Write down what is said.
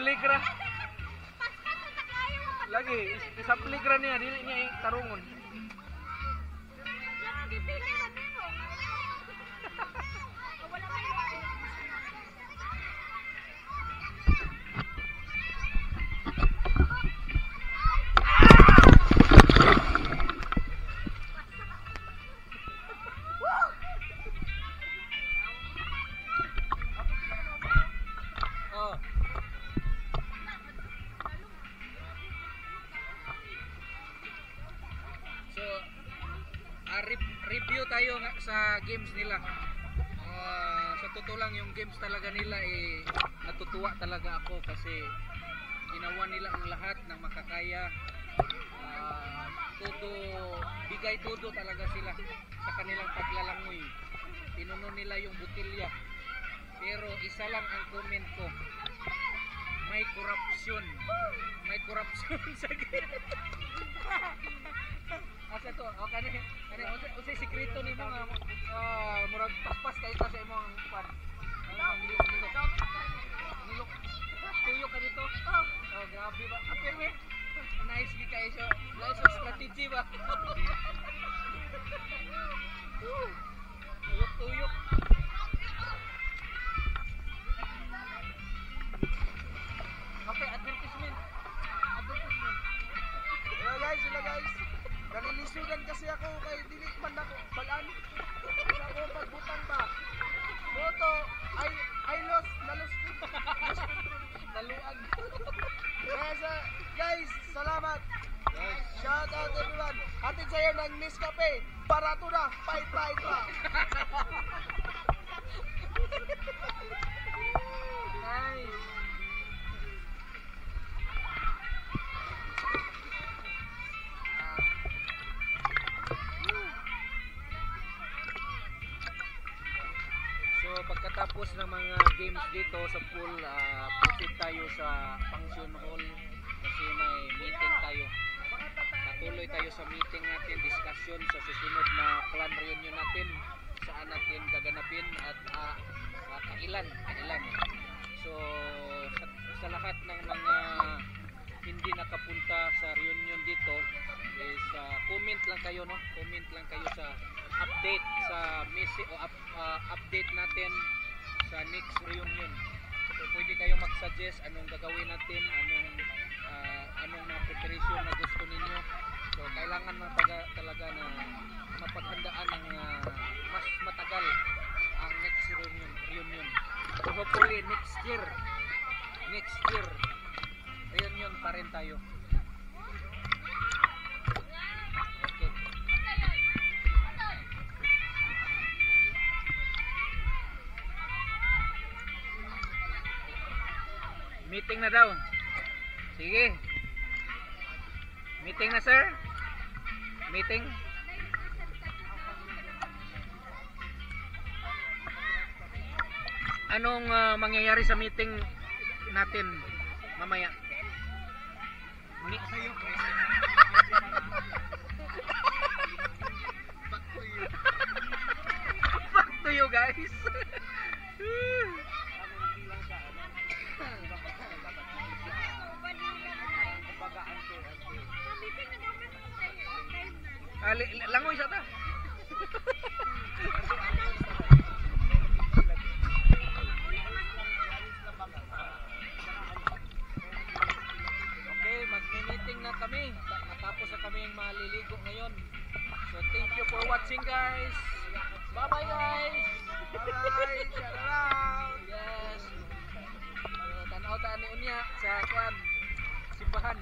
peligra. Lagi, isa peligra niya, dili niya tarungon. Review tayo sa games nila. Sa totoo lang yung games talaga nila natutuwa talaga ako kasi ginawa nila ang lahat ng makakaya. Bigay todo talaga sila sa kanilang paglalangoy. Pinuno nila yung butilya. Pero isa lang ang comment ko. May corruption. May corruption sa game. Asa to, kani usay sekreto ni mo nga murag paspas kay ka sa imong pan. Ang nilok. Tuyo ka dito. Oh, grabe ba? Pero nice gi kay so. Nice strategy ba? Tuyok. Okay, advertisement. Hello guys. Nalilisugan kasi ako kay dili man ako balaan. Sa ako pagbutang ba. Moto I lost naluag. Guys, salamat. Shout out everyone. Hatid sa'yo ng Nescafe. Barato na, fight pa. Nice. Pagkatapos ng mga games dito sa pool, proceed tayo sa function hall kasi may meeting tayo. Patuloy tayo sa meeting natin, discussion sa susunod na clan reunion natin, saan natin gaganapin at kailan. So sa lahat ng mga hindi nakapunta sa reunion dito is comment lang kayo, no? Comment lang kayo sa update sa message o update natin sa next reunion. So pwede kayong mag-suggest anong gagawin natin, anong na preparation na gusto ninyo. So kailangan na talaga na mapaghandaan ng mas matagal ang next reunion. So hopefully next year reunion pa rin tayo. Okay. Meeting na daw. Sige. Meeting na, sir. Meeting. Anong mangyayari sa meeting natin mamaya? Back to you guys. Langoy sa ta. Okay, mag-meeting na kami. Natapos na kami yung maliligo ngayon. So thank you for watching guys. Bye bye guys. Bye. Shout out. Yes. Tanaw ta ni unya sa kwan simbahan.